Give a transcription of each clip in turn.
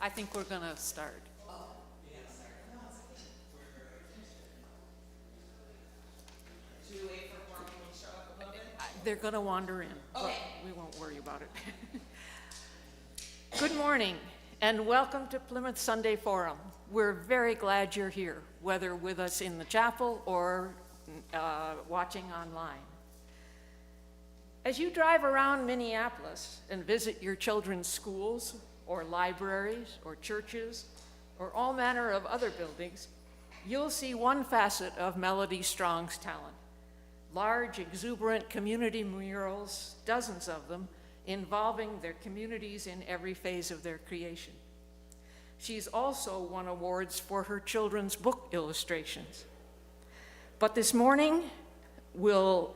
I think we're going to start. They're going to wander in, but we won't worry about it. Good morning, and welcome to Plymouth Sunday Forum. We're very glad you're here, whether with us in the chapel or watching online. As you drive around Minneapolis and visit your children's schools or libraries or churches or all manner of other buildings, you'll see one facet of Melodee Strong's talent. Large, exuberant community murals, dozens of them, involving their communities in every phase of their creation. She's also won awards for her children's book illustrations. But this morning, we'll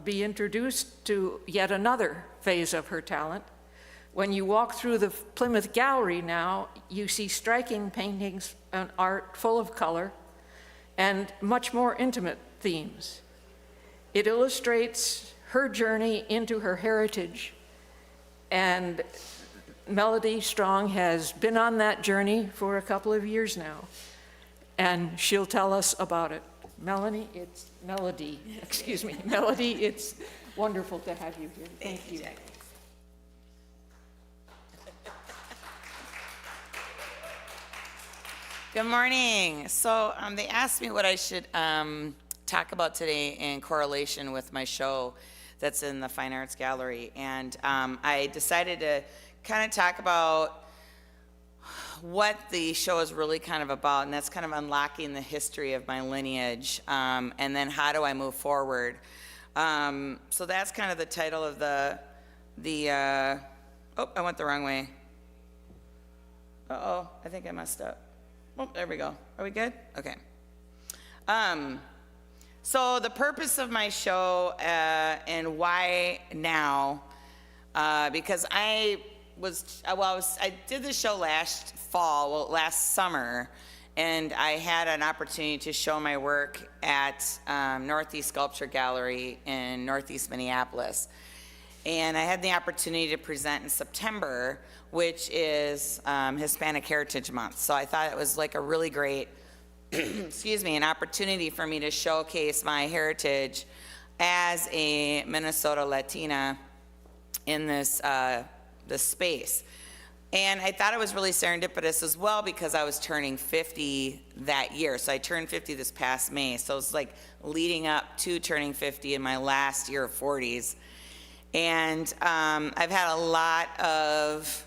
be introduced to yet another phase of her talent. When you walk through the Plymouth Gallery now, you see striking paintings and art full of color and much more intimate themes. It illustrates her journey into her heritage, and Melodee Strong has been on that journey for a couple of years now, and she'll tell us about it. Melodee, it's wonderful to have you here. Thank you. Jackie. Good morning. So they asked me what I should talk about today in correlation with my show that's in the Fine Arts Gallery. And I decided to kind of talk about what the show is really kind of about, and that's kind of unlocking the history of my lineage, and then how do I move forward. So that's kind of the title of oh, I went the wrong way. Uh-oh, I think I messed up. Oh, there we go. Are we good? Okay. So the purpose of my show and why now, because I did the show last summer, and I had an opportunity to show my work at Northeast Sculpture Gallery in Northeast Minneapolis. And I had the opportunity to present in September, which is Hispanic Heritage Month. So I thought it was like a really great an opportunity for me to showcase my heritage as a Minnesota Latina in this space. And I thought it was really serendipitous as well because I was turning 50 that year. So I turned 50 this past May. So it's like leading up to turning 50 in my last year of 40s. And I've had a lot of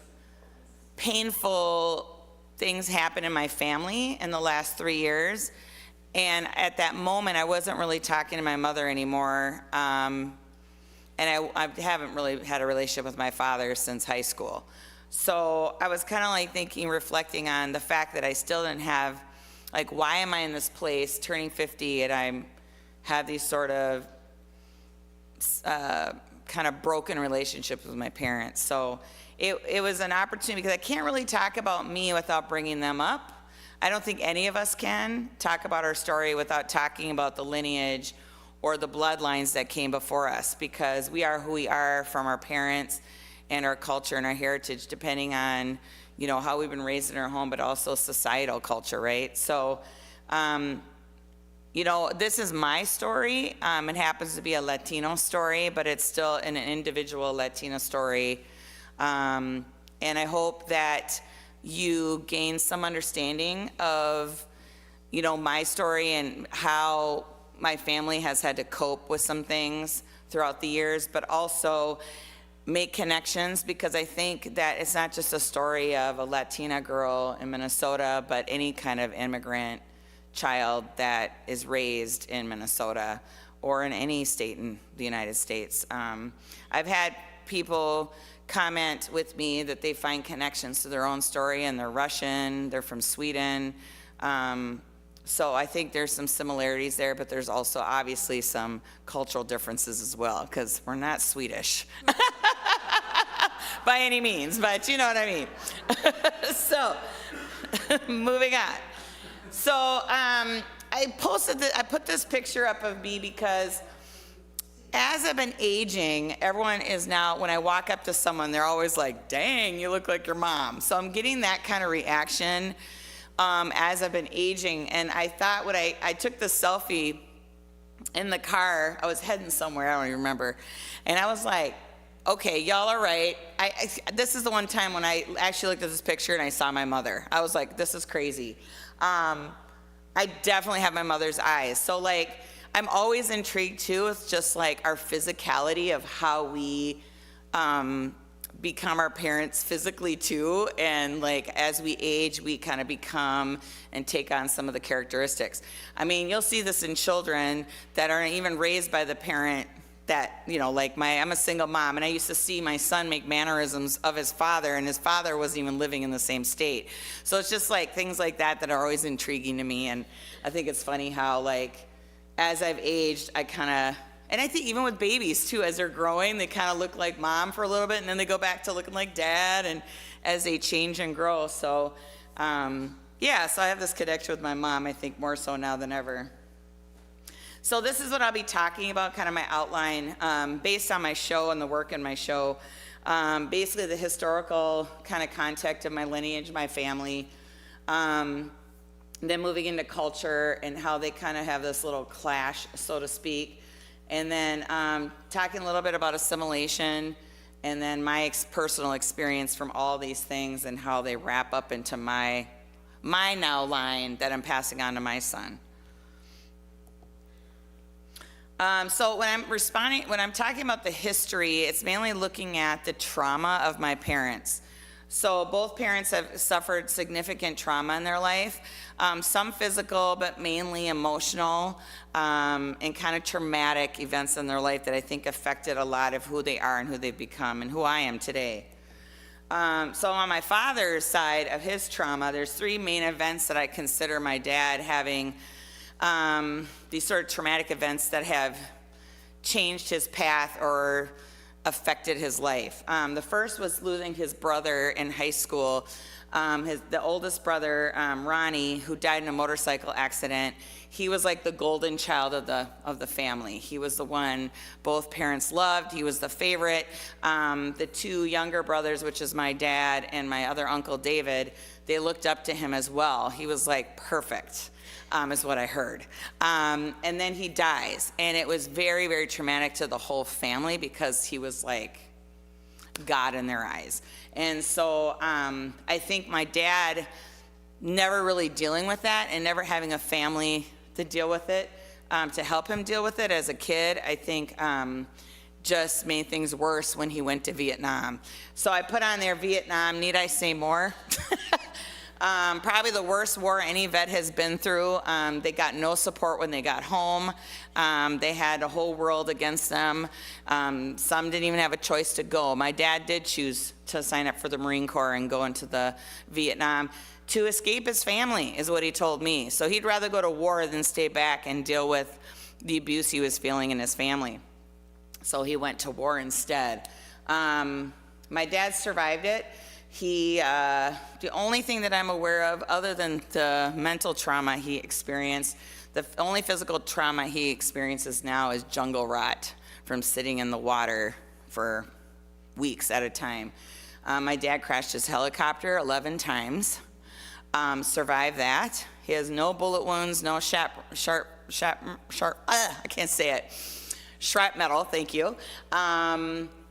painful things happen in my family in the last 3 years. And at that moment, I wasn't really talking to my mother anymore. And I haven't really had a relationship with my father since high school. So I was kind of like reflecting on the fact that I still didn't have, like, why am I in this place turning 50 and I have these sort of kind of broken relationships with my parents. So it was an opportunity because I can't really talk about me without bringing them up. I don't think any of us can talk about our story without talking about the lineage or the bloodlines that came before us, because we are who we are from our parents and our culture and our heritage, depending on, how we've been raised in our home, but also societal culture, right? So, this is my story. It happens to be a Latino story, but it's still an individual Latino story. And I hope that you gain some understanding of, my story and how my family has had to cope with some things throughout the years, but also make connections, because I think that it's not just a story of a Latina girl in Minnesota, but any kind of immigrant child that is raised in Minnesota or in any state in the United States. I've had people comment with me that they find connections to their own story, and they're Russian, they're from Sweden. So I think there's some similarities there, but there's also obviously some cultural differences as well, because we're not Swedish by any means, but you know what I mean. So moving on. So I put this picture up of me because as as I've been aging, everyone is now, when I walk up to someone, they're always like, dang, you look like your mom. So I'm getting that kind of reaction as I've been aging. And I thought I took this selfie in the car. I was heading somewhere, I don't even remember. And I was like, okay, y'all are right. This is the one time when I actually looked at this picture and I saw my mother. I was like, this is crazy. I definitely have my mother's eyes. So like, I'm always intrigued too with just like our physicality of how we become our parents physically too. And like, as we age, we kind of become and take on some of the characteristics. I mean, you'll see this in children that aren't even raised by the parent that, you know, like I'm a single mom, and I used to see my son make mannerisms of his father, and his father wasn't even living in the same state. So it's just like things like that that are always intriguing to me. And I think it's funny how like, as I've aged, I kind of, and I think even with babies too, as they're growing, they kind of look like mom for a little bit, and then they go back to looking like dad, and as they change and grow. So yeah, so I have this connection with my mom, I think more so now than ever. So this is what I'll be talking about, kind of my outline, based on my show and the work in my show. Basically the historical kind of context of my lineage, my family, then moving into culture and how they kind of have this little clash, so to speak. And then talking a little bit about assimilation, and then my personal experience from all these things and how they wrap up into my now line that I'm passing on to my son. So when I'm talking about the history, it's mainly looking at the trauma of my parents. So both parents have suffered significant trauma in their life, some physical, but mainly emotional, and kind of traumatic events in their life that I think affected a lot of who they are and who they've become and who I am today. So on my father's side of his trauma, there's three main events that I consider my dad having these sort of traumatic events that have changed his path or affected his life. The first was losing his brother in high school. The oldest brother, Ronnie, who died in a motorcycle accident, he was like the golden child of the family. He was the one both parents loved. He was the favorite. The two younger brothers, which is my dad and my other uncle David, they looked up to him as well. He was like perfect. Is what I heard. And then he dies. And it was very, very traumatic to the whole family because he was like God in their eyes. And so I think my dad never really dealing with that and never having a family to deal with it, to help him deal with it as a kid, I think just made things worse when he went to Vietnam. So I put on there Vietnam, need I say more? Probably the worst war any vet has been through. They got no support when they got home. They had a whole world against them. Some didn't even have a choice to go. My dad did choose to sign up for the Marine Corps and go into the Vietnam to escape his family, is what he told me. So he'd rather go to war than stay back and deal with the abuse he was feeling in his family. So he went to war instead. My dad survived it. The only thing that I'm aware of, other than the mental trauma he experienced, the only physical trauma he experiences now is jungle rot from sitting in the water for weeks at a time. My dad crashed his helicopter 11 times, survived that. He has no bullet wounds, no I can't say it. Shrapnel, thank you.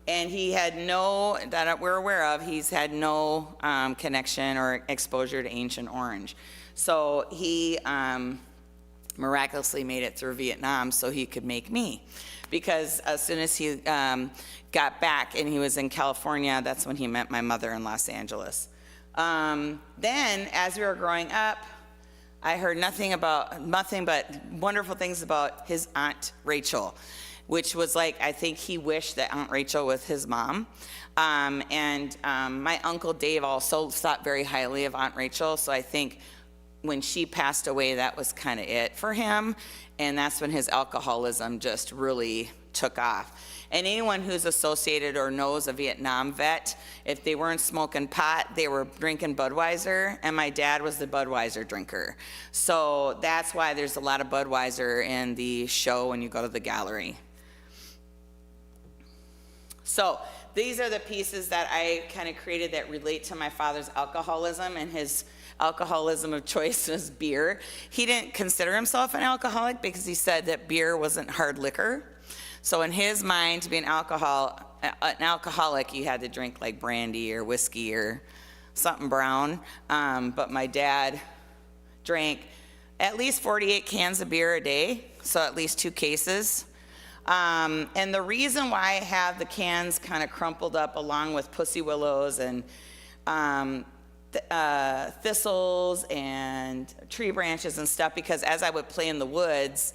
And he had no, that we're aware of, he's had no connection or exposure to Ancient Orange. So he miraculously made it through Vietnam so he could make me. Because as soon as he got back and he was in California, that's when he met my mother in Los Angeles. Then, as we were growing up, I heard nothing but wonderful things about his Aunt Rachel, which was like, I think he wished that Aunt Rachel was his mom. My Uncle Dave also thought very highly of Aunt Rachel, so I think when she passed away, that was kind of it for him, and that's when his alcoholism just really took off. And anyone who's associated or knows a Vietnam vet, if they weren't smoking pot, they were drinking Budweiser, and my dad was the Budweiser drinker. So that's why there's a lot of Budweiser in the show when you go to the gallery. So these are the pieces that I kind of created that relate to my father's alcoholism, and his alcoholism of choice was beer. He didn't consider himself an alcoholic because he said that beer wasn't hard liquor. So in his mind, to be an alcoholic, you had to drink like brandy or whiskey or something brown. But my dad drank at least 48 cans of beer a day, so at least 2 cases. And the reason why I have the cans kind of crumpled up along with pussy willows and thistles and tree branches and stuff, because as I would play in the woods,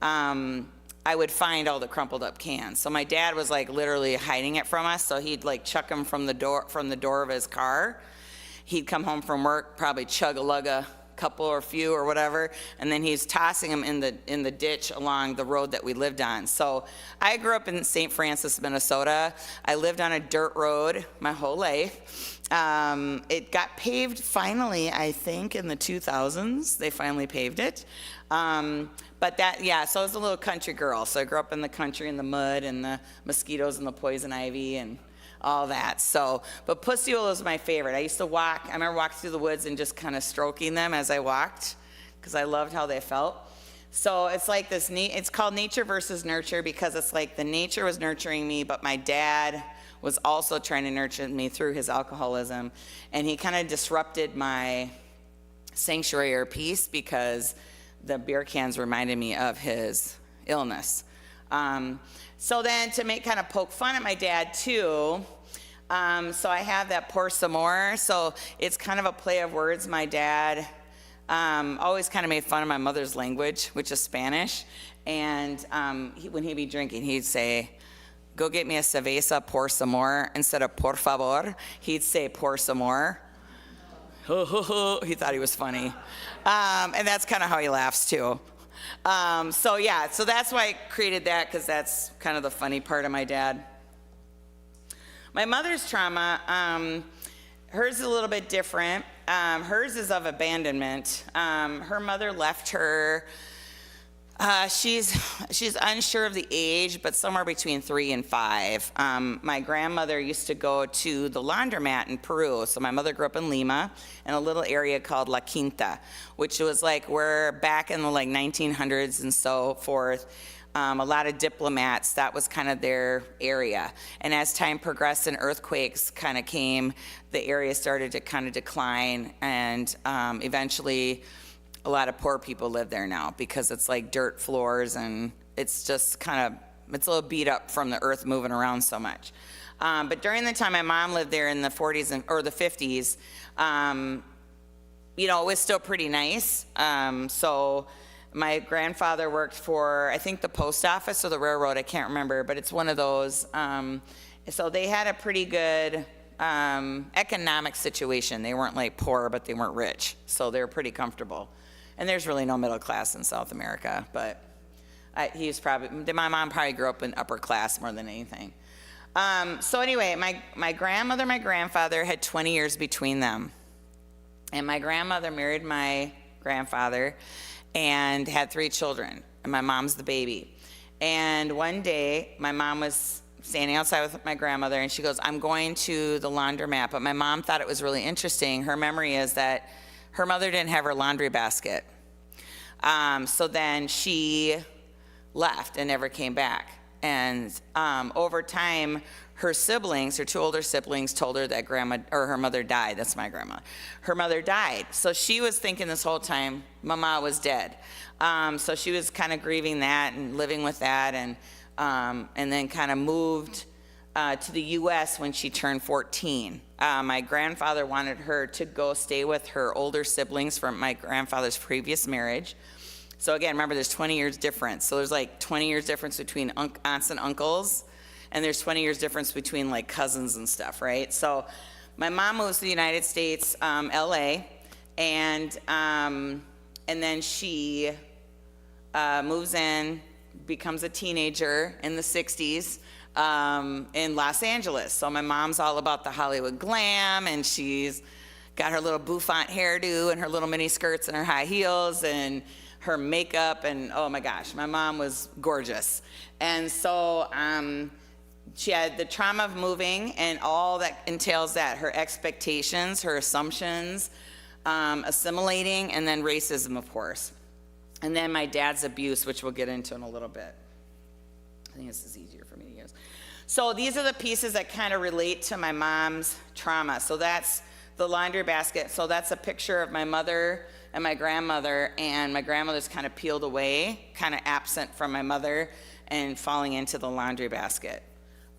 I would find all the crumpled up cans. So my dad was like literally hiding it from us. So he'd like chuck them from the door of his car. He'd come home from work, probably chug a lug a couple or few or whatever, and then he's tossing them in the ditch along the road that we lived on. So I grew up in St. Francis, Minnesota. I lived on a dirt road my whole life. It got paved finally, I think, in the 2000s. They finally paved it. But that, yeah, so I was a little country girl. So I grew up in the country, in the mud and the mosquitoes and the poison ivy and all that. So, but pussy willow is my favorite. I used to walk, I remember walking through the woods and just kind of stroking them as I walked because I loved how they felt. So it's like this, it's called nature versus nurture, because it's like the nature was nurturing me, but my dad was also trying to nurture me through his alcoholism. And he kind of disrupted my sanctuary or peace because the beer cans reminded me of his illness. So then to make kind of poke fun at my dad too, so I have that pour some more. So it's kind of a play of words. My dad always kind of made fun of my mother's language, which is Spanish. And when he'd be drinking, he'd say, "Go get me a cerveza, pour some more." Instead of por favor, he'd say pour some more. He thought he was funny. And that's kind of how he laughs too. So yeah, so that's why I created that, because that's kind of the funny part of my dad. My mother's trauma, hers is a little bit different. Hers is of abandonment. Her mother left her. She's unsure of the age, but somewhere between 3 and 5. My grandmother used to go to the laundromat in Peru. So my mother grew up in Lima, in a little area called La Quinta, which was like where back in the like 1900s and so forth, a lot of diplomats, that was kind of their area. And as time progressed and earthquakes kind of came, the area started to kind of decline, and eventually a lot of poor people live there now because it's like dirt floors, and it's just kind of, it's a little beat up from the earth moving around so much. But during the time my mom lived there in the 40s or the 50s, you know, it was still pretty nice. So my grandfather worked for, I think, the post office or the railroad, I can't remember, but it's one of those. So they had a pretty good economic situation. They weren't like poor, but they weren't rich. So they were pretty comfortable. And there's really no middle class in South America, but my mom probably grew up in upper class more than anything. So anyway, my grandmother, my grandfather had 20 years between them. And my grandmother married my grandfather and had 3 children, and my mom's the baby. And one day, my mom was standing outside with my grandmother, and she goes, "I'm going to the laundromat." But my mom thought it was really interesting. Her memory is that her mother didn't have her laundry basket. So then she left and never came back. And over time, her siblings, her 2 older siblings, told her that her mother died. That's my grandma. Her mother died. So she was thinking this whole time Mama was dead. So she was kind of grieving that and living with that, and then kind of moved to the U.S. when she turned 14. My grandfather wanted her to go stay with her older siblings from my grandfather's previous marriage. So again, remember, there's 20 years difference. So there's like 20 years difference between aunts and uncles, and there's 20 years difference between like cousins and stuff, right? So my mom moves to the United States, LA, and then she moves in, becomes a teenager in the 60s in Los Angeles. So my mom's all about the Hollywood glam, and she's got her little bouffant hairdo and her little mini skirts and her high heels and her makeup, and oh my gosh, my mom was gorgeous. And so she had the trauma of moving and all that entails that, her expectations, her assumptions, assimilating, and then racism, of course. And then my dad's abuse, which we'll get into in a little bit. I think this is easier for me to use. So these are the pieces that kind of relate to my mom's trauma. So that's the laundry basket. So that's a picture of my mother and my grandmother, and my grandmother's kind of peeled away, kind of absent from my mother, and falling into the laundry basket.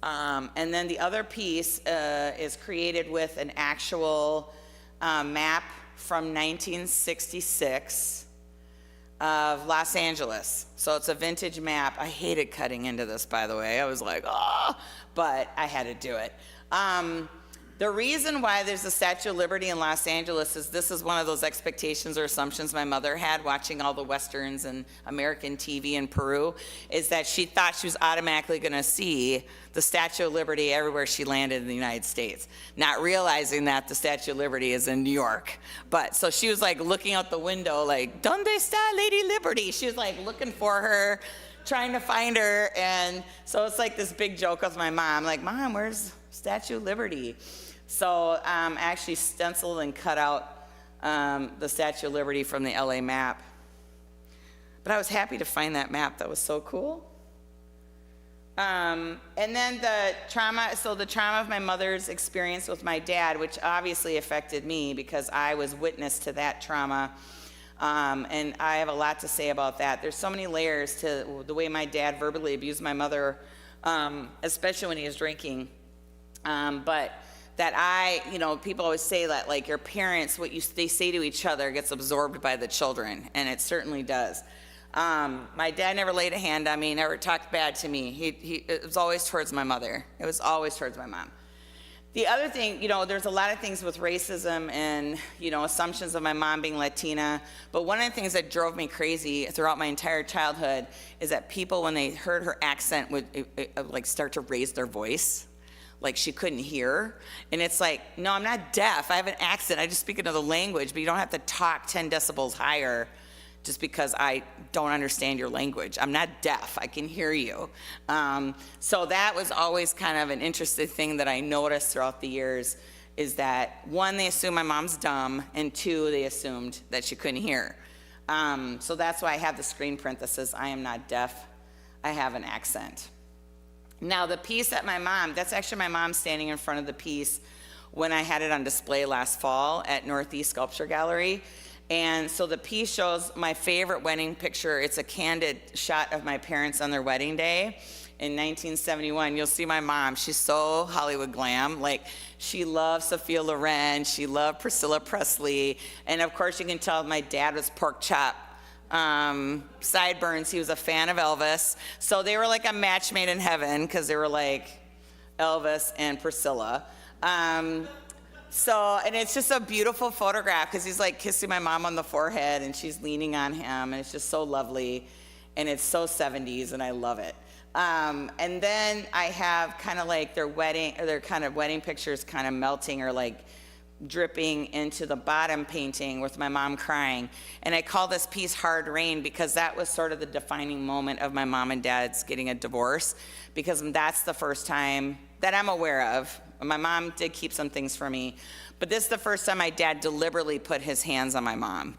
And then the other piece is created with an actual map from 1966 of Los Angeles. So it's a vintage map. I hated cutting into this, by the way. I was like, oh, but I had to do it. The reason why there's a Statue of Liberty in Los Angeles is this is one of those expectations or assumptions my mother had watching all the Westerns and American TV in Peru, is that she thought she was automatically gonna see the Statue of Liberty everywhere she landed in the United States, not realizing that the Statue of Liberty is in New York. But so she was like looking out the window like, "Donde está Lady Liberty?" She was like looking for her, trying to find her. And so it's like this big joke with my mom, like, "Mom, where's Statue of Liberty?" So I actually stenciled and cut out the Statue of Liberty from the LA map. But I was happy to find that map. That was so cool. And then the trauma of my mother's experience with my dad, which obviously affected me because I was witness to that trauma. And I have a lot to say about that. There's so many layers to the way my dad verbally abused my mother, especially when he was drinking. But that people always say that, like, your parents, they say to each other gets absorbed by the children, and it certainly does. My dad never laid a hand on me, never talked bad to me. It was always towards my mother. It was always towards my mom. The other thing, there's a lot of things with racism and, assumptions of my mom being Latina, but one of the things that drove me crazy throughout my entire childhood is that people, when they heard her accent, would like start to raise their voice, like she couldn't hear. And it's like, no, I'm not deaf. I have an accent. I just speak another language, but you don't have to talk 10 decibels higher just because I don't understand your language. I'm not deaf. I can hear you. So that was always kind of an interesting thing that I noticed throughout the years, is that, one, they assumed my mom's dumb, and two, they assumed that she couldn't hear. So that's why I have the screen print that says, "I am not deaf. I have an accent." Now, the piece that that's actually my mom standing in front of the piece when I had it on display last fall at Northeast Sculpture Gallery. And so the piece shows my favorite wedding picture. It's a candid shot of my parents on their wedding day in 1971. You'll see my mom. She's so Hollywood glam. Like, she loves Sophia Loren. She loved Priscilla Presley. And of course, you can tell my dad was pork chop. Sideburns. He was a fan of Elvis. So they were like a match made in heaven, because they were like Elvis and Priscilla. And it's just a beautiful photograph, because he's like kissing my mom on the forehead and she's leaning on him, and it's just so lovely, and it's so 70s, and I love it. And then I have kind of like their wedding pictures kind of melting or like dripping into the bottom painting with my mom crying. And I call this piece Hard Rain, because that was sort of the defining moment of my mom and dad's getting a divorce, because that's the first time that I'm aware of. My mom did keep some things for me, but this is the first time my dad deliberately put his hands on my mom.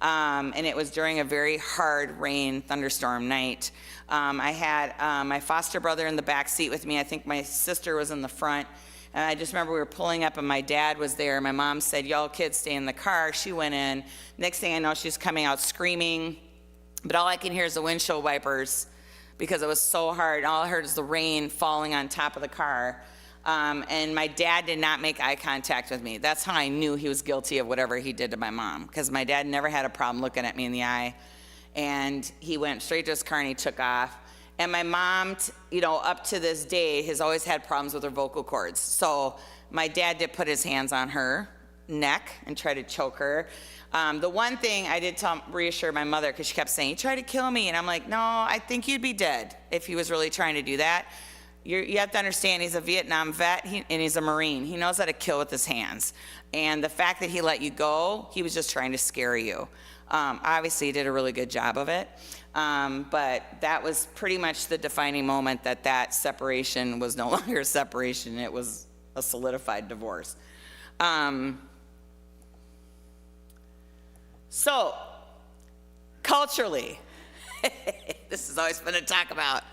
And it was during a very hard rain thunderstorm night. I had my foster brother in the back seat with me. I think my sister was in the front. And I just remember we were pulling up and my dad was there. My mom said, "Y'all kids stay in the car." She went in. Next thing I know, she's coming out screaming. But all I can hear is the windshield wipers, because it was so hard. All I heard is the rain falling on top of the car. And my dad did not make eye contact with me. That's how I knew he was guilty of whatever he did to my mom, because my dad never had a problem looking at me in the eye. And he went straight to his car and he took off. And my mom, up to this day, has always had problems with her vocal cords. So my dad did put his hands on her neck and try to choke her. The one thing I did reassure my mother, because she kept saying, "You tried to kill me." And I'm like, "No, I think you'd be dead if he was really trying to do that." You have to understand, he's a Vietnam vet, and he's a Marine. He knows how to kill with his hands. And the fact that he let you go, he was just trying to scare you. Obviously, he did a really good job of it. But that was pretty much the defining moment that separation was no longer a separation. It was a solidified divorce. So, culturally, this is always fun to talk about.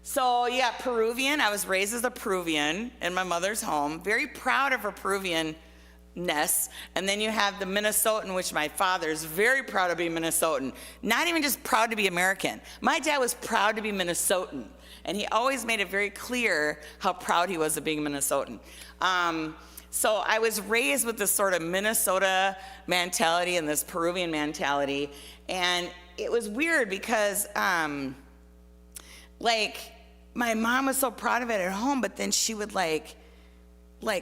So, yeah, Peruvian. I was raised as a Peruvian in my mother's home. Very proud of her Peruvian-ness. And then you have the Minnesotan, which my father is very proud of being Minnesotan. Not even just proud to be American. My dad was proud to be Minnesotan. And he always made it very clear how proud he was of being Minnesotan. So I was raised with this sort of Minnesota mentality and this Peruvian mentality. And it was weird because, like, my mom was so proud of it at home, but then she would like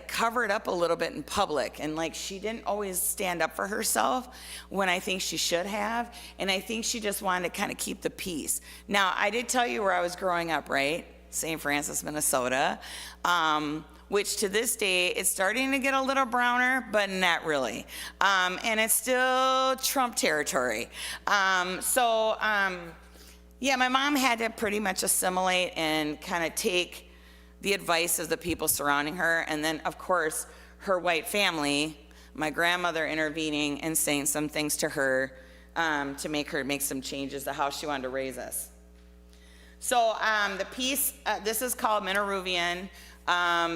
cover it up a little bit in public. And like, she didn't always stand up for herself when I think she should have. And I think she just wanted to kind of keep the peace. Now, I did tell you where I was growing up, right? St. Francis, Minnesota. Which to this day, it's starting to get a little browner, but not really. And it's still Trump territory. Yeah, my mom had to pretty much assimilate and kind of take the advice of the people surrounding her. And then, of course, her white family, my grandmother intervening and saying some things to her to make her make some changes to how she wanted to raise us. So the piece, this is called Minaruvian.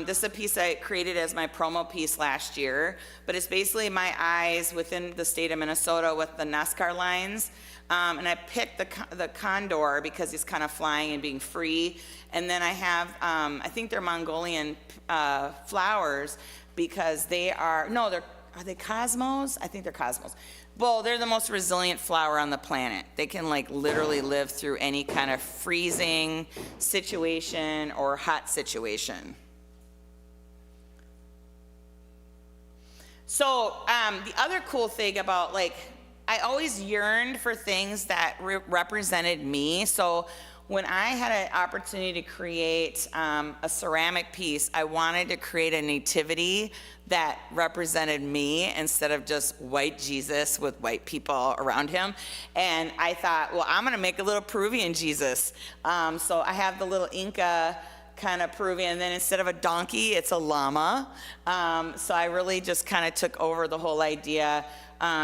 This is a piece I created as my promo piece last year, but it's basically my eyes within the state of Minnesota with the NASCAR lines. And I picked the condor because he's kind of flying and being free. And then I have, I think they're Mongolian flowers because they are they cosmos? I think they're cosmos. Well, they're the most resilient flower on the planet. They can like literally live through any kind of freezing situation or hot situation. So the other cool thing about I always yearned for things that represented me. So when I had an opportunity to create a ceramic piece, I wanted to create a nativity that represented me instead of just white Jesus with white people around him. And I thought, well, I'm gonna make a little Peruvian Jesus. So I have the little Inca kind of Peruvian, and then instead of a donkey, it's a llama. So I really just kind of took over the whole idea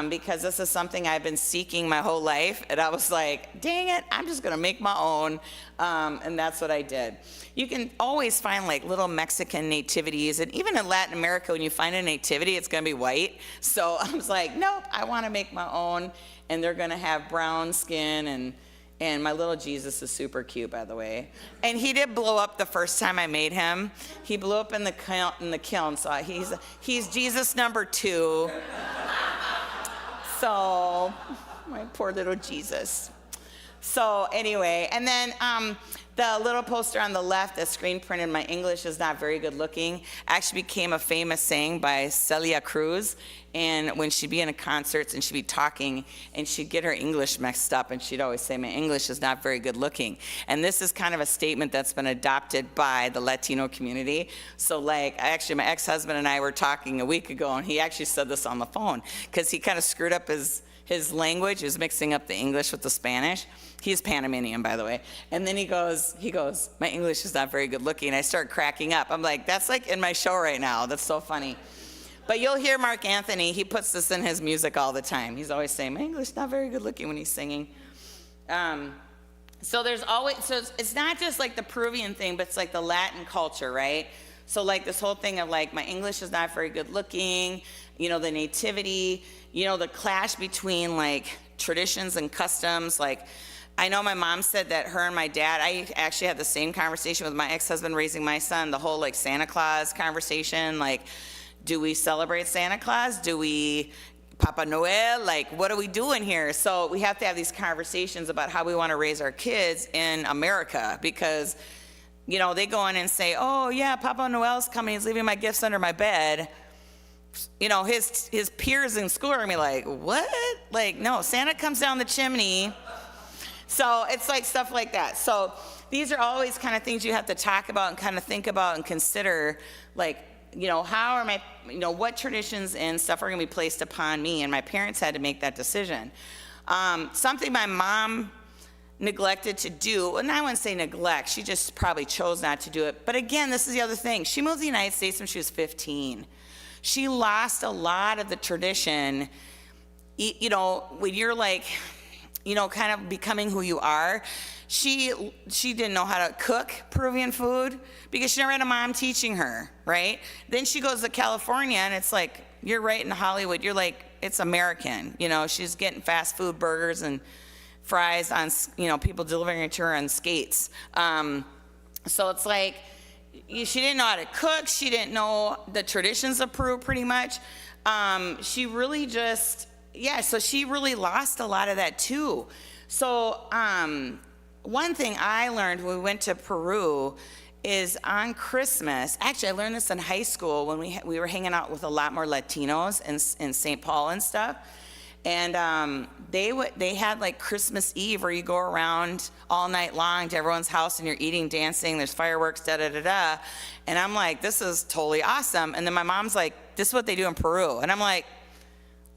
because this is something I've been seeking my whole life. And I was like, dang it, I'm just gonna make my own. And that's what I did. You can always find like little Mexican nativities. And even in Latin America, when you find a nativity, it's gonna be white. So I was like, nope, I wanna make my own. And they're gonna have brown skin and my little Jesus is super cute, by the way. And he did blow up the first time I made him. He blew up in the kiln, so he's Jesus number 2. So, my poor little Jesus. So anyway, and then the little poster on the left, the screen printed, my English is not very good looking, actually became a famous saying by Celia Cruz. And when she'd be in a concerts and she'd be talking and she'd get her English mixed up and she'd always say, my English is not very good looking. And this is kind of a statement that's been adopted by the Latino community. So like, actually my ex-husband and I were talking a week ago and he actually said this on the phone because he kind of screwed up his language. He was mixing up the English with the Spanish. He's Panamanian, by the way. And then he goes, my English is not very good looking. I start cracking up. I'm like, that's like in my show right now. That's so funny. But you'll hear Mark Anthony, he puts this in his music all the time. He's always saying, my English is not very good looking when he's singing. So there's always, so it's not just like the Peruvian thing, but it's like the Latin culture, right? So like this whole thing of like, my English is not very good looking, you know, the nativity, you know, the clash between like traditions and customs. Like, I know my mom said that her and my dad, I actually had the same conversation with my ex-husband raising my son, the whole like Santa Claus conversation, like, do we celebrate Santa Claus? Do we Papa Noel? Like, what are we doing here? So we have to have these conversations about how we want to raise our kids in America because, you know, they go in and say, oh yeah, Papa Noel's coming, he's leaving my gifts under my bed. You know, his peers in school are gonna be like, what? Like, no, Santa comes down the chimney. So it's like stuff like that. So these are always kind of things you have to talk about and kind of think about and consider, like, you know, how are my, you know, what traditions and stuff are going to be placed upon me? And my parents had to make that decision. Something my mom neglected to do, and I wouldn't say neglect, she just probably chose not to do it. But again, this is the other thing. She moved to the United States when she was 15. She lost a lot of the tradition, you know, when you're like, you know, kind of becoming who you are. She didn't know how to cook Peruvian food because she never had a mom teaching her, right? Then she goes to California and it's like, you're right in Hollywood. You're like, it's American. You know, she's getting fast food burgers and fries on, you know, people delivering it to her on skates. So it's like, she didn't know how to cook. She didn't know the traditions of Peru pretty much. She really just, yeah, so she really lost a lot of that too. So one thing I learned when we went to Peru is on Christmas, actually I learned this in high school when we were hanging out with a lot more Latinos in St. Paul and stuff. And they had like Christmas Eve where you go around all night long to everyone's house and you're eating, dancing, there's fireworks, da-da-da-da. And I'm like, this is totally awesome. And then my mom's like, this is what they do in Peru. And I'm like,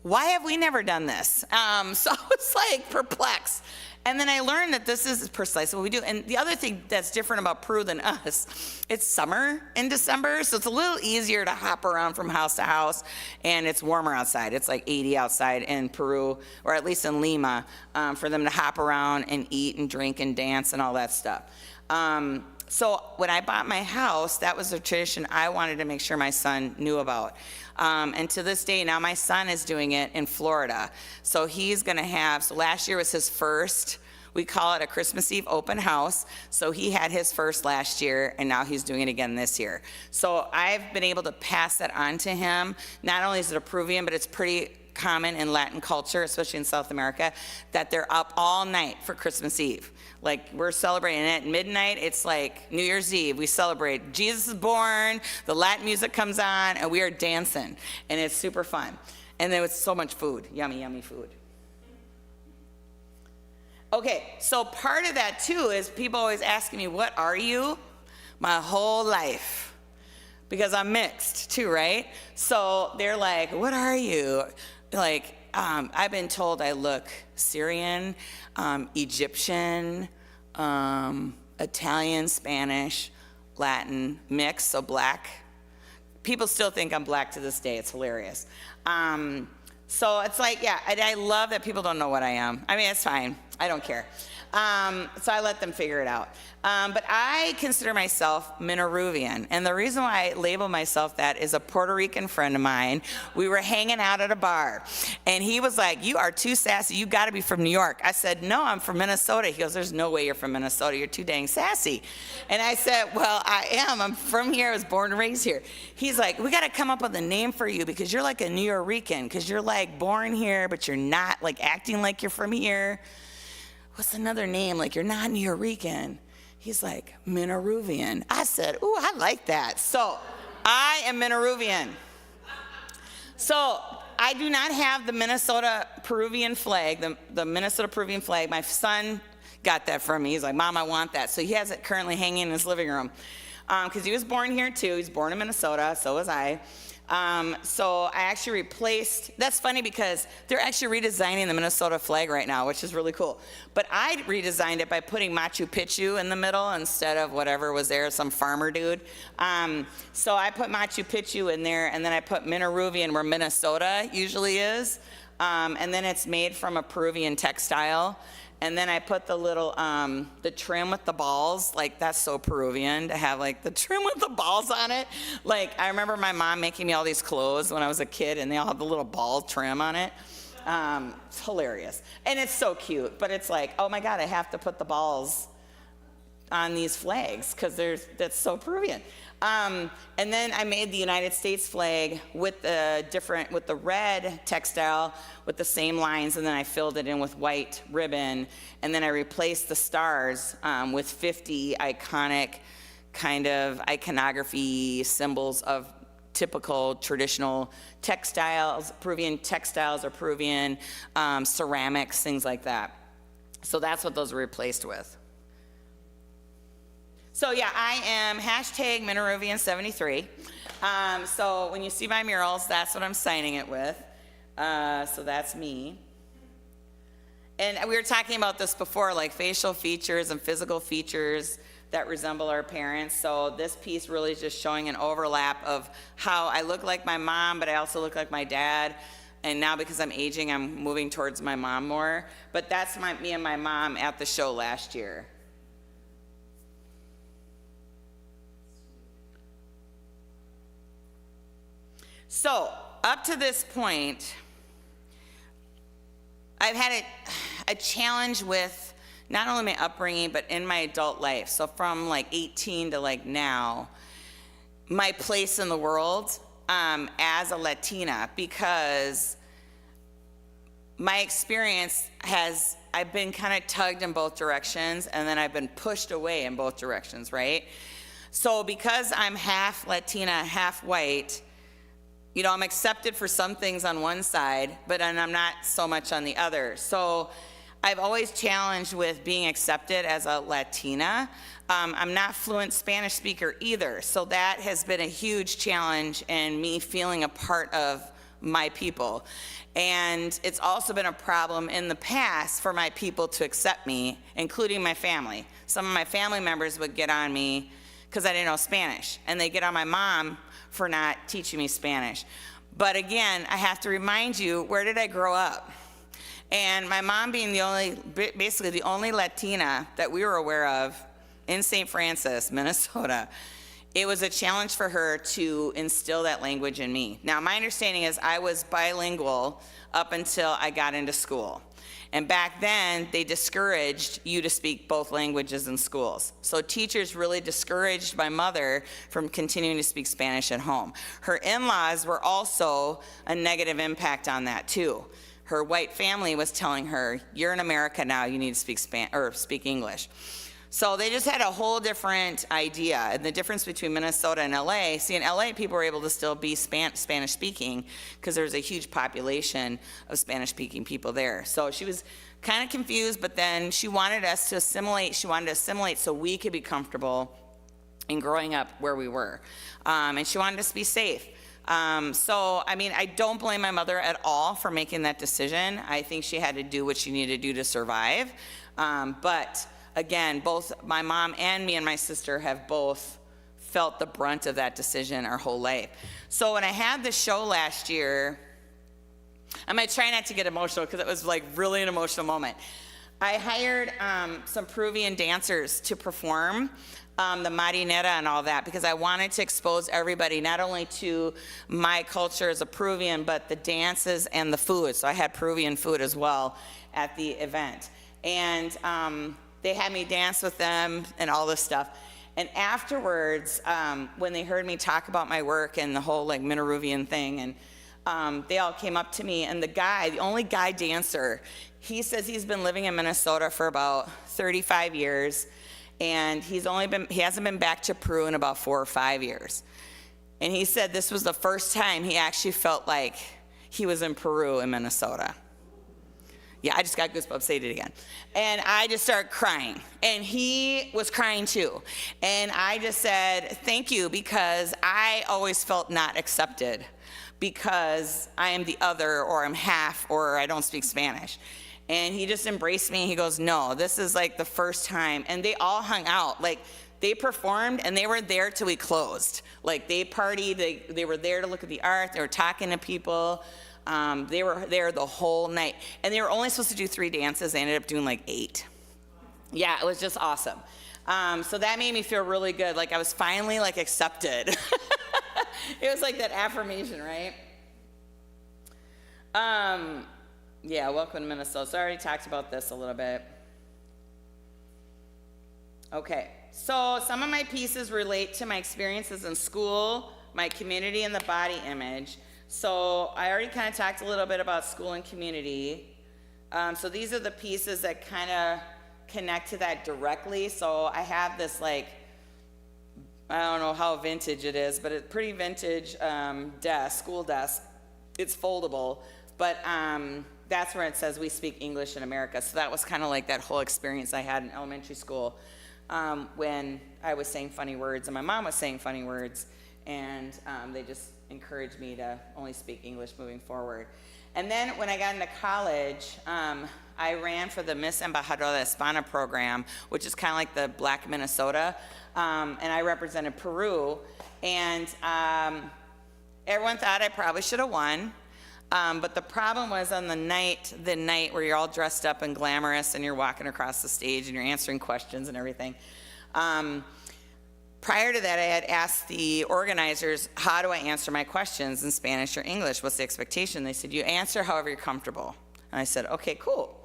why have we never done this? So I was like perplexed. And then I learned that this is precisely what we do. And the other thing that's different about Peru than us, it's summer in December, so it's a little easier to hop around from house to house, and it's warmer outside. It's like 80 outside in Peru, or at least in Lima, for them to hop around and eat and drink and dance and all that stuff. So when I bought my house, that was a tradition I wanted to make sure my son knew about. And to this day, now my son is doing it in Florida. So he's gonna have, so last year was his first, we call it a Christmas Eve open house. So he had his first last year, and now he's doing it again this year. So I've been able to pass that on to him. Not only is it a Peruvian, but it's pretty common in Latin culture, especially in South America, that they're up all night for Christmas Eve. Like, we're celebrating at midnight. It's like New Year's Eve. We celebrate Jesus is born, the Latin music comes on, and we are dancing. And it's super fun. And then with so much food, yummy, yummy food. Okay, so part of that too is people always asking me, what are you? My whole life. Because I'm mixed too, right? So they're like, what are you? Like, I've been told I look Syrian, Egyptian, Italian, Spanish, Latin, mixed, so black. People still think I'm black to this day. It's hilarious. So it's like, yeah, I love that people don't know what I am. I mean, it's fine. I don't care. So I let them figure it out. But I consider myself Minaruvian. And the reason why I label myself that is a Puerto Rican friend of mine. We were hanging out at a bar. And he was like, you are too sassy. You got to be from New York. I said, no, I'm from Minnesota. He goes, there's no way you're from Minnesota. You're too dang sassy. And I said, well, I am. I'm from here. I was born and raised here. He's like, we got to come up with a name for you because you're like a New Yorican. Because you're like born here, but you're not like acting like you're from here. What's another name? Like, you're not New Yorican. He's like, Minaruvian. I said, ooh, I like that. So I am Minaruvian. So I do not have the Minnesota Peruvian flag, the Minnesota Peruvian flag. My son got that from me. He's like, Mom, I want that. So he has it currently hanging in his living room. Because he was born here too. He's born in Minnesota, so was I. So I actually replaced, that's funny because they're actually redesigning the Minnesota flag right now, which is really cool. But I redesigned it by putting Machu Picchu in the middle instead of whatever was there, some farmer dude. So I put Machu Picchu in there, and then I put Minaruvian where Minnesota usually is. And then it's made from a Peruvian textile. And then I put the little, the trim with the balls, like that's so Peruvian to have like the trim with the balls on it. Like I remember my mom making me all these clothes when I was a kid and they all have the little ball trim on it. It's hilarious. And it's so cute, but it's like, oh my God, I have to put the balls on these flags because that's so Peruvian. And then I made the United States flag with the red textile with the same lines, and then I filled it in with white ribbon, and then I replaced the stars with 50 iconic kind of iconography symbols of typical traditional textiles, Peruvian textiles or Peruvian ceramics, things like that. So that's what those were replaced with. So yeah, I am hashtag Minaruvian73. So when you see my murals, that's what I'm signing it with. So that's me. And we were talking about this before, like facial features and physical features that resemble our parents. So this piece really is just showing an overlap of how I look like my mom, but I also look like my dad. And now because I'm aging, I'm moving towards my mom more. But that's me and my mom at the show last year. So up to this point, I've had a challenge with not only my upbringing, but in my adult life. So from like 18 to like now, my place in the world as a Latina, because my experience I've been kind of tugged in both directions, and then I've been pushed away in both directions, right? So because I'm half Latina, half white, you know, I'm accepted for some things on one side, but I'm not so much on the other. So I've always challenged with being accepted as a Latina. I'm not fluent Spanish speaker either, so that has been a huge challenge in me feeling a part of my people. And it's also been a problem in the past for my people to accept me, including my family. Some of my family members would get on me because I didn't know Spanish, and they get on my mom for not teaching me Spanish. But again, I have to remind you, where did I grow up? And my mom being basically the only Latina that we were aware of in St. Francis, Minnesota, it was a challenge for her to instill that language in me. Now, my understanding is I was bilingual up until I got into school. And back then, they discouraged you to speak both languages in schools. So teachers really discouraged my mother from continuing to speak Spanish at home. Her in-laws were also a negative impact on that too. Her white family was telling her, you're in America now, you need to speak English. So they just had a whole different idea. And the difference between Minnesota and LA, see in LA people were able to still be Spanish speaking because there's a huge population of Spanish speaking people there. So she was kind of confused, but then she wanted us to assimilate. She wanted to assimilate so we could be comfortable in growing up where we were. And she wanted us to be safe. So, I mean, I don't blame my mother at all for making that decision. I think she had to do what she needed to do to survive. But again, both my mom and me and my sister have both felt the brunt of that decision our whole life. So when I had the show last year, I'm gonna try not to get emotional because it was like really an emotional moment. I hired some Peruvian dancers to perform the marinera and all that, because I wanted to expose everybody not only to my culture as a Peruvian, but the dances and the food. So I had Peruvian food as well at the event. And they had me dance with them and all this stuff. And afterwards, when they heard me talk about my work and the whole like Minaruvian thing, and they all came up to me, and the only guy dancer, he says he's been living in Minnesota for about 35 years, and he hasn't been back to Peru in about 4 or 5 years. And he said this was the first time he actually felt like he was in Peru in Minnesota. Yeah, I just got goosebumps, say it again. And I just started crying. And he was crying too. And I just said, thank you, because I always felt not accepted because I am the other, or I'm half, or I don't speak Spanish. And he just embraced me. He goes, no, this is like the first time. And they all hung out. Like, they performed, and they were there till we closed. Like, they partied. They were there to look at the art. They were talking to people. They were there the whole night. And they were only supposed to do 3 dances. They ended up doing like 8. Yeah, it was just awesome. So that made me feel really good. Like, I was finally like accepted. It was like that affirmation, right? Yeah, welcome to Minnesota. So I already talked about this a little bit. Okay, so some of my pieces relate to my experiences in school, my community, and the body image. So I already kind of talked a little bit about school and community. So these are the pieces that kind of connect to that directly. So I have this like, I don't know how vintage it is, but it's pretty vintage school desk. It's foldable, but that's where it says we speak English in America. So that was kind of like that whole experience I had in elementary school when I was saying funny words and my mom was saying funny words, and they just encouraged me to only speak English moving forward. And then when I got into college, I ran for the Miss Embajadora de España program, which is kind of like the Black Minnesota, and I represented Peru. And everyone thought I probably should have won. But the problem was on the night where you're all dressed up and glamorous and you're walking across the stage and you're answering questions and everything. Prior to that, I had asked the organizers, how do I answer my questions in Spanish or English? What's the expectation? They said, you answer however you're comfortable. And I said, okay, cool.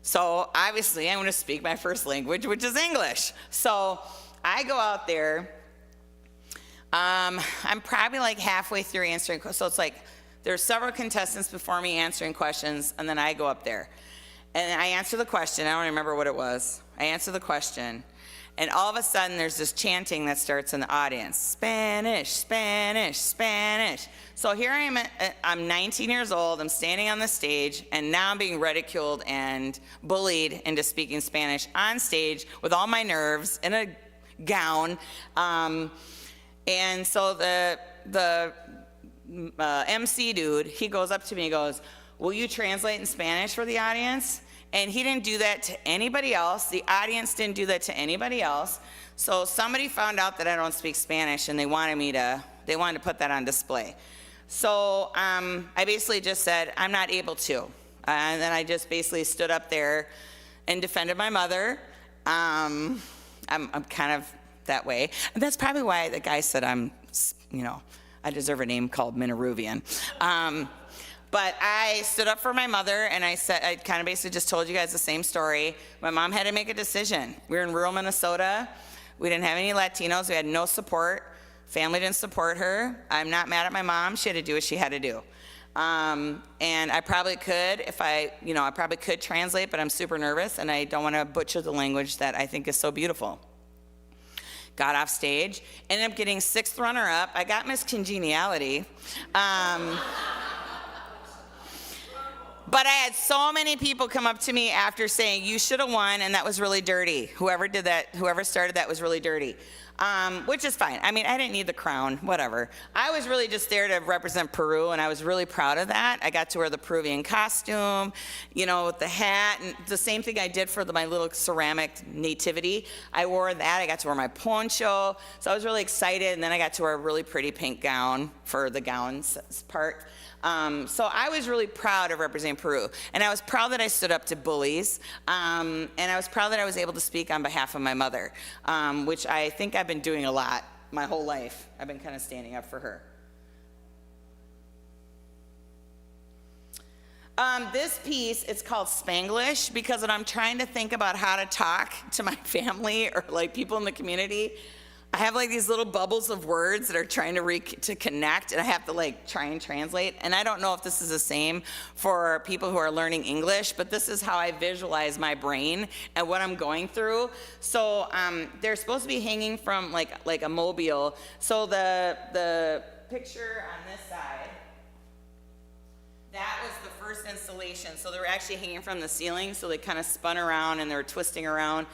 So obviously I'm going to speak my first language, which is English. So I go out there. I'm probably like halfway through answering. So it's like there's several contestants before me answering questions, and then I go up there. And I answer the question. I don't remember what it was. I answer the question. And all of a sudden, there's this chanting that starts in the audience. Spanish, Spanish, Spanish. So here I am, I'm 19 years old, I'm standing on the stage, and now I'm being ridiculed and bullied into speaking Spanish on stage with all my nerves in a gown. And so the MC dude, he goes up to me and goes, will you translate in Spanish for the audience? And he didn't do that to anybody else. The audience didn't do that to anybody else. So somebody found out that I don't speak Spanish, and they wanted to put that on display. So I basically just said, I'm not able to. And then I just basically stood up there and defended my mother. I'm kind of that way. And that's probably why the guy said I deserve a name called Minaruvian. But I stood up for my mother, and I kind of basically just told you guys the same story. My mom had to make a decision. We were in rural Minnesota. We didn't have any Latinos. We had no support. Family didn't support her. I'm not mad at my mom. She had to do what she had to do. And I probably could I probably could translate, but I'm super nervous, and I don't want to butcher the language that I think is so beautiful. Got off stage, ended up getting 6th runner-up. I got Miss Congeniality. But I had so many people come up to me after saying, you should have won, and that was really dirty. Whoever did that, whoever started that was really dirty, which is fine. I mean, I didn't need the crown, whatever. I was really just there to represent Peru, and I was really proud of that. I got to wear the Peruvian costume, with the hat, and the same thing I did for my little ceramic nativity. I wore that. I got to wear my poncho, so I was really excited, and then I got to wear a really pretty pink gown for the gowns part. So I was really proud of representing Peru, and I was proud that I stood up to bullies, and I was proud that I was able to speak on behalf of my mother, which I think I've been doing a lot my whole life. I've been kind of standing up for her. This piece, it's called Spanglish, because when I'm trying to think about how to talk to my family or like people in the community, I have like these little bubbles of words that are trying to connect, and I have to like try and translate. And I don't know if this is the same for people who are learning English, but this is how I visualize my brain and what I'm going through. So they're supposed to be hanging from like a mobile. So the picture on this side, that was the first installation. So they were actually hanging from the ceiling, so they kind of spun around and they were twisting around.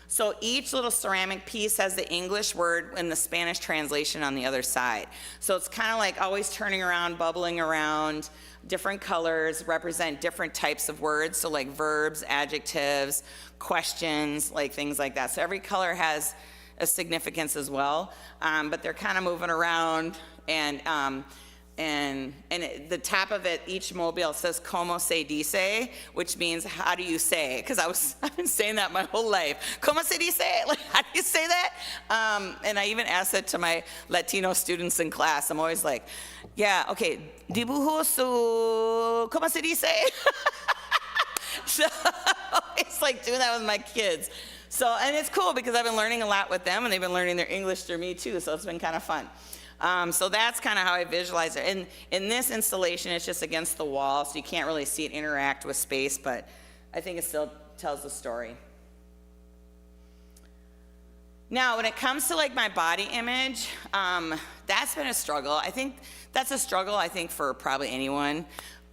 So each little ceramic piece has the English word and the Spanish translation on the other side. So it's kind of like always turning around, bubbling around. Different colors represent different types of words, so like verbs, adjectives, questions, like things like that. So every color has a significance as well, but they're kind of moving around, and the top of it, each mobile says "Como se dice," which means "How do you say?" Because I've been saying that my whole life. "Como se dice?" Like, how do you say that? And I even asked it to my Latino students in class. I'm always like, "Yeah, okay, dibujo su ¿Cómo se dice?" So it's like doing that with my kids. So, and it's cool because I've been learning a lot with them, and they've been learning their English through me too. So it's been kind of fun. So that's kind of how I visualize it. And in this installation, it's just against the wall, so you can't really see it interact with space, but I think it still tells the story. Now, when it comes to like my body image, that's been a struggle. I think that's a struggle, for probably anyone,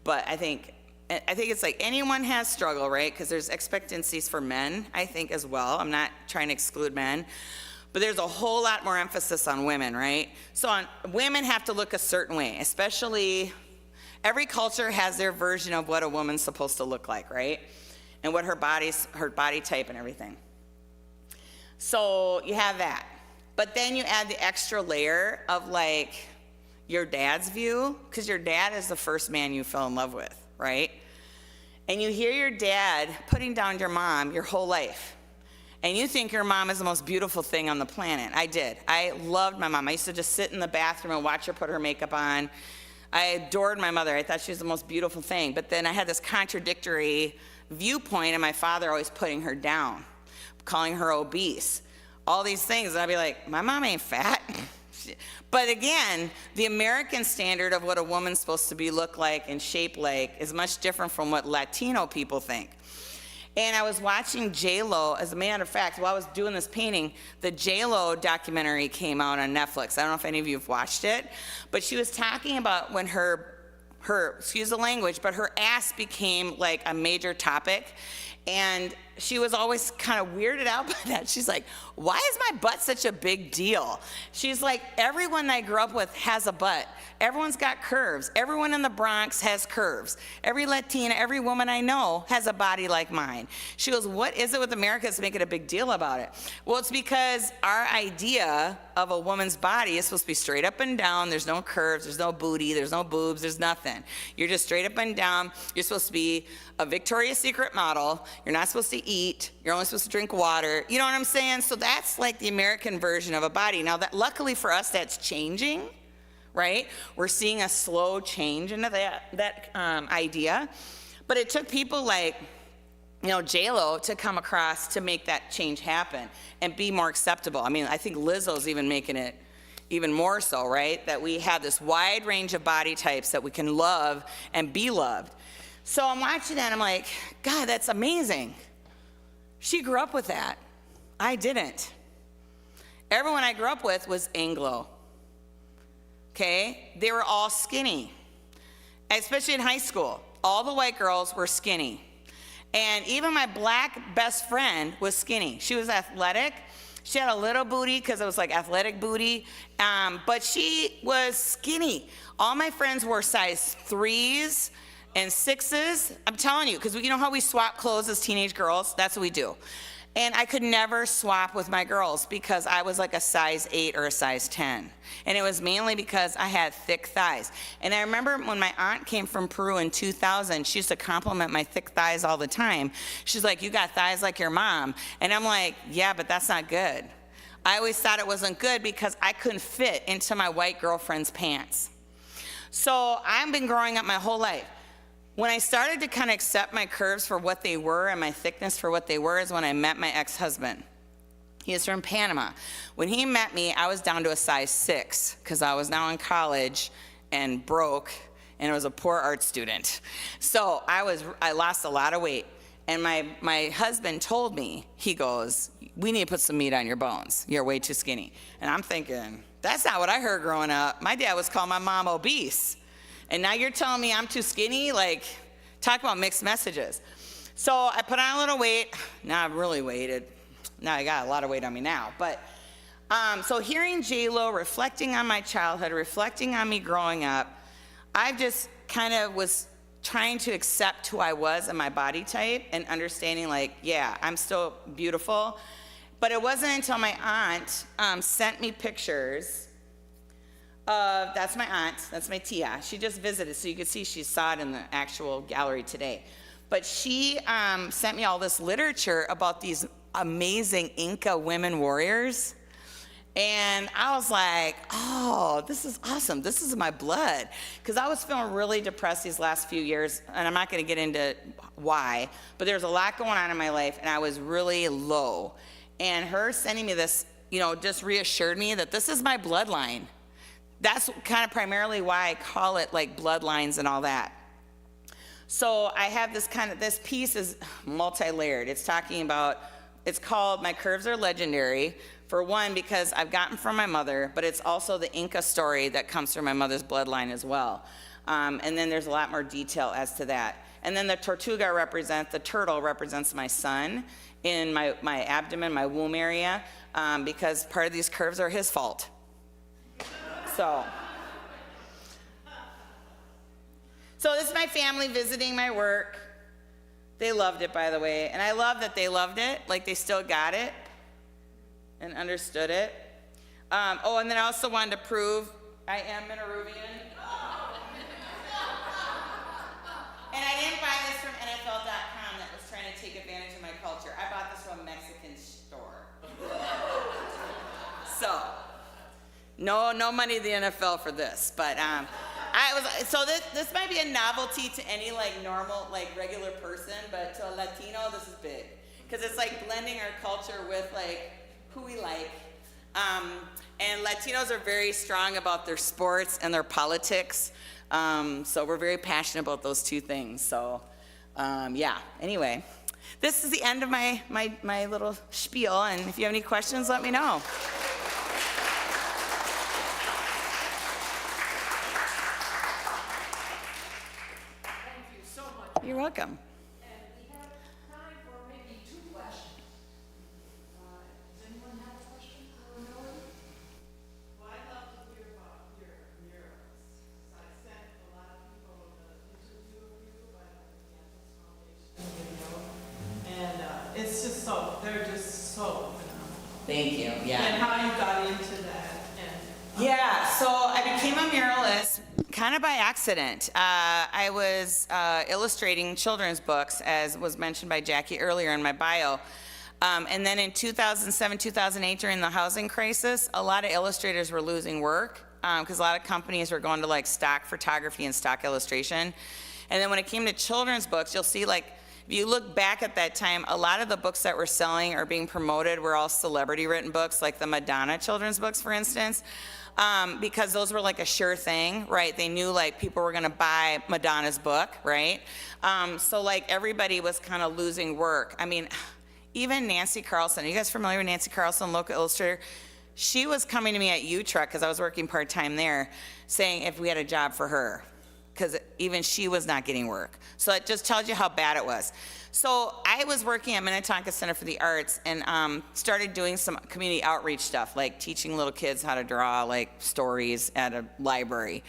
but I think it's like anyone has struggle, right? Because there's expectancies for men, I think, as well. I'm not trying to exclude men. But there's a whole lot more emphasis on women, right? So women have to look a certain way, especially Every culture has their version of what a woman's supposed to look like, right? And what her body type and everything. So you have that. But then you add the extra layer of like your dad's view, because your dad is the first man you fell in love with, right? And you hear your dad putting down your mom your whole life. And you think your mom is the most beautiful thing on the planet. I did. I loved my mom. I used to just sit in the bathroom and watch her put her makeup on. I adored my mother. I thought she was the most beautiful thing. But then I had this contradictory viewpoint, and my father always putting her down, calling her obese, all these things. And I'd be like, my mom ain't fat. But again, the American standard of what a woman's supposed to be look like and shape like is much different from what Latino people think. And I was watching J-Lo, as a matter of fact, while I was doing this painting, the J-Lo documentary came out on Netflix. I don't know if any of you have watched it, but she was talking about when her, excuse the language, but her ass became like a major topic. And she was always kind of weirded out by that. She's like, why is my butt such a big deal? She's like, everyone I grew up with has a butt. Everyone's got curves. Everyone in the Bronx has curves. Every Latina, every woman I know has a body like mine. She goes, what is it with America that's making a big deal about it? Well, it's because our idea of a woman's body is supposed to be straight up and down. There's no curves, there's no booty, there's no boobs, there's nothing. You're just straight up and down. You're supposed to be a Victoria's Secret model. You're not supposed to eat. You're only supposed to drink water. You know what I'm saying? So that's like the American version of a body. Now, that luckily for us, that's changing, right? We're seeing a slow change into that idea. But it took people like, you know, J-Lo to come across to make that change happen and be more acceptable. I mean, I think Lizzo's even making it even more so, right? That we have this wide range of body types that we can love and be loved. So I'm watching that and I'm like, God, that's amazing. She grew up with that. I didn't. Everyone I grew up with was Anglo. Okay? They were all skinny. Especially in high school. All the white girls were skinny. And even my black best friend was skinny. She was athletic. She had a little booty because it was like athletic booty. But she was skinny. All my friends wore size 3s and 6s. I'm telling you, because you know how we swap clothes as teenage girls? That's what we do. And I could never swap with my girls because I was like a size 8 or a size 10. And it was mainly because I had thick thighs. And I remember when my aunt came from Peru in 2000, she used to compliment my thick thighs all the time. She's like, you got thighs like your mom. And I'm like, yeah, but that's not good. I always thought it wasn't good because I couldn't fit into my white girlfriend's pants. So I've been growing up my whole life. When I started to kind of accept my curves for what they were and my thickness for what they were is when I met my ex-husband. He is from Panama. When he met me, I was down to a size 6 because I was now in college and broke and I was a poor art student. So I lost a lot of weight. And my husband told me, he goes, we need to put some meat on your bones. You're way too skinny. And I'm thinking, that's not what I heard growing up. My dad was calling my mom obese. And now you're telling me I'm too skinny? Like, talk about mixed messages. So I put on a little weight. Now I've really weighted. Now I got a lot of weight on me now. But so hearing J-Lo, reflecting on my childhood, reflecting on me growing up, I just kind of was trying to accept who I was and my body type and understanding like, yeah, I'm still beautiful. But it wasn't until my aunt sent me pictures. That's my aunt, that's my tia. She just visited, so you can see she saw it in the actual gallery today. But she sent me all this literature about these amazing Inca women warriors. And I was like, oh, this is awesome. This is my blood. Because I was feeling really depressed these last few years, and I'm not going to get into why, but there's a lot going on in my life, and I was really low. And her sending me this, you know, just reassured me that this is my bloodline. That's kind of primarily why I call it like bloodlines and all that. So I have this piece is multi-layered. It's talking about, it's called My Curves Are Legendary. For one, because I've gotten from my mother, but it's also the Inca story that comes from my mother's bloodline as well. And then there's a lot more detail as to that. And then the the turtle represents my son in my abdomen, my womb area, because part of these curves are his fault. So this is my family visiting my work. They loved it, by the way. And I love that they loved it, like they still got it and understood it. Oh, and then I also wanted to prove I am Minaruvian. And I didn't buy this from NFL.com that was trying to take advantage of my culture. I bought this from a Mexican store. So, no money to the NFL for this, but this might be a novelty to any like normal, like regular person, but to a Latino, this is big. Because it's like blending our culture with like who we like. And Latinos are very strong about their sports and their politics. So we're very passionate about those two things. So, yeah, anyway, this is the end of my little spiel. And if you have any questions, let me know. Thank you so much. You're welcome. And we have time for maybe 2 questions. Does anyone have a question for Melodee? Well, I'd love to hear about your murals. So I sent a lot of people the interview of you by the Campus Foundation video. And it's just so, they're just so phenomenal. Thank you. Yeah. And how you got into that. And Yeah, so I became a muralist kind of by accident. I was illustrating children's books, as was mentioned by Jackie earlier in my bio. And then in 2007, 2008, during the housing crisis, a lot of illustrators were losing work because a lot of companies were going to like stock photography and stock illustration. And then when it came to children's books, you'll see like, if you look back at that time, a lot of the books that were selling or being promoted were all celebrity written books, like the Madonna children's books, for instance. Because those were like a sure thing, right? They knew like people were gonna buy Madonna's book, right? So like everybody was kind of losing work. I mean, even Nancy Carlson, are you guys familiar with Nancy Carlson, local illustrator? She was coming to me at U-Truck, because I was working part-time there, saying if we had a job for her, because even she was not getting work. So it just tells you how bad it was. So I was working at Minnetonka Center for the Arts and started doing some community outreach stuff, like teaching little kids how to draw like stories at a library,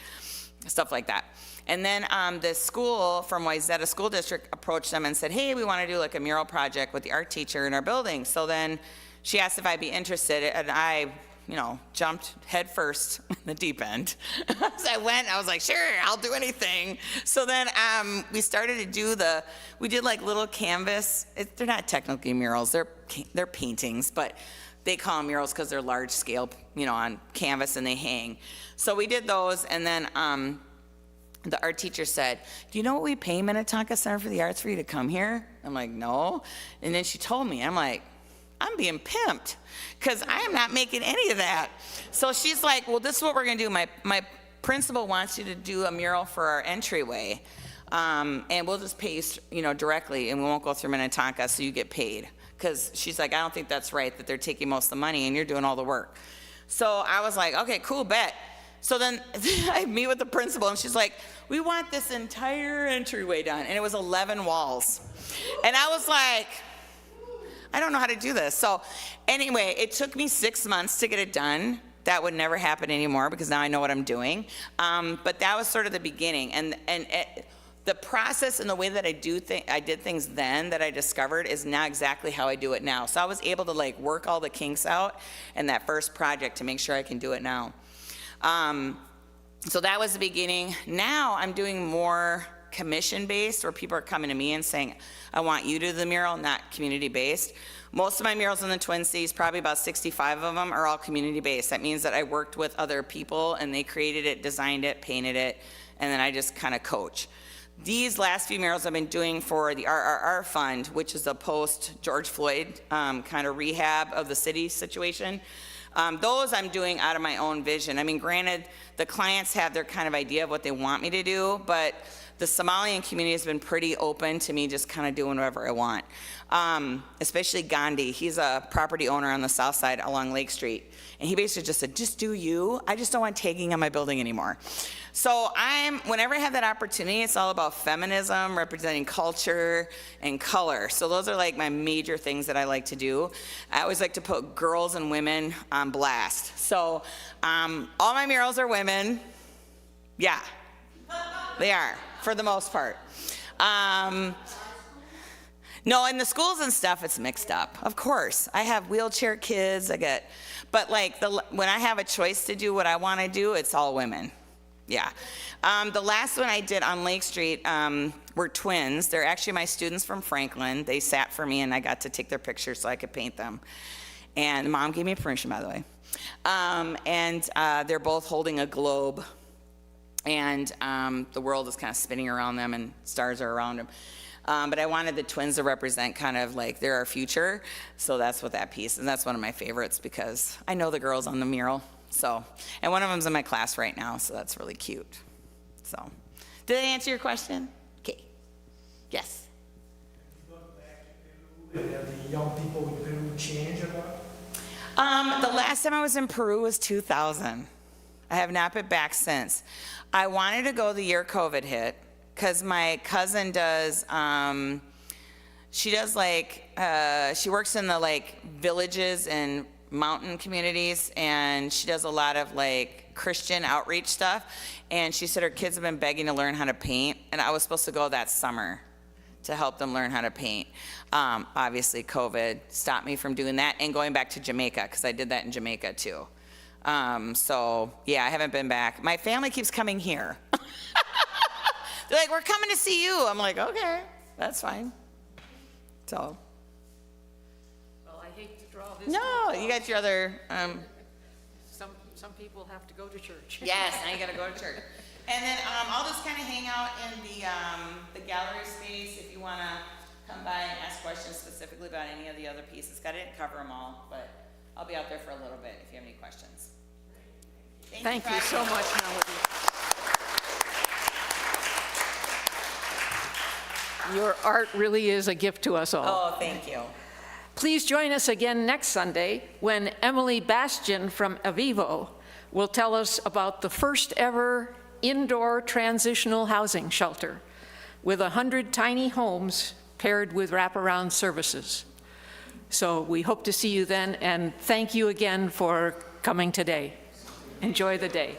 stuff like that. And then the school from Wayzata School District approached them and said, hey, we want to do like a mural project with the art teacher in our building. So then she asked if I'd be interested, and I, jumped head first in the deep end. So I went, I was like, sure, I'll do anything. So then we started to do we did like little canvas. They're not technically murals, they're paintings, but they call them murals because they're large scale, on canvas, and they hang. So we did those, and then the art teacher said, do you know what we pay Minnetonka Center for the Arts for you to come here? I'm like, no. And then she told me, I'm like, I'm being pimped because I am not making any of that. So she's like, well, this is what we're gonna do. My principal wants you to do a mural for our entryway, and we'll just pay you, directly, and we won't go through Minnetonka, so you get paid. Because she's like, I don't think that's right that they're taking most of the money and you're doing all the work. So I was like, okay, cool, bet. So then I meet with the principal, and she's like, we want this entire entryway done. And it was 11 walls. And I was like, I don't know how to do this. So anyway, it took me 6 months to get it done. That would never happen anymore because now I know what I'm doing. But that was sort of the beginning. And the process and the way that I did things then that I discovered is now exactly how I do it now. So I was able to like work all the kinks out in that first project to make sure I can do it now. So that was the beginning. Now I'm doing more commission-based, where people are coming to me and saying, I want you to do the mural, not community-based. Most of my murals in the Twin Cities, probably about 65 of them, are all community-based. That means that I worked with other people and they created it, designed it, painted it, and then I just kind of coach. These last few murals I've been doing for the RRR Fund, which is a post-George Floyd kind of rehab of the city situation. Those I'm doing out of my own vision. I mean, granted, the clients have their kind of idea of what they want me to do, but the Somalian community has been pretty open to me just kind of doing whatever I want. Especially Gandhi. He's a property owner on the south side along Lake Street. And he basically just said, just do you. I just don't want tagging on my building anymore. So whenever I have that opportunity, it's all about feminism, representing culture, and color. So those are like my major things that I like to do. I always like to put girls and women on blast. So all my murals are women. Yeah. they are, for the most part. No, in the schools and stuff, it's mixed up. Of course, I have wheelchair kids. But like when I have a choice to do what I want to do, it's all women. Yeah. The last one I did on Lake Street were twins. They're actually my students from Franklin. They sat for me, and I got to take their pictures so I could paint them. And Mom gave me permission, by the way. They're both holding a globe, and the world is kind of spinning around them, and stars are around them. But I wanted the twins to represent kind of like they're our future, so that's what that piece, and that's one of my favorites because I know the girls on the mural, so, and one of them's in my class right now, so that's really cute. So, did I answer your question? Okay. Yes. You go back to Peru, and have the young people in Peru change a lot? The last time I was in Peru was 2000. I have not been back since. I wanted to go the year COVID hit, because my cousin does, she works in the like villages and mountain communities, and she does a lot of like Christian outreach stuff, and she said her kids have been begging to learn how to paint, and I was supposed to go that summer to help them learn how to paint. Obviously COVID stopped me from doing that and going back to Jamaica, because I did that in Jamaica too. So yeah, I haven't been back. My family keeps coming here. They're like, we're coming to see you. I'm like, okay, that's fine. So. Well, I hate to draw this. No, you got your other. Some people have to go to church. Yes, now you got to go to church. And then I'll just kind of hang out in the gallery space if you want to come by and ask questions specifically about any of the other pieces. I didn't cover them all, but I'll be out there for a little bit if you have any questions. Thank you so much, Melodee. Your art really is a gift to us all. Oh, thank you. Please join us again next Sunday when Emily Bastian from Avivo will tell us about the first ever indoor transitional housing shelter with 100 tiny homes paired with wraparound services. So we hope to see you then, and thank you again for coming today. Enjoy the day.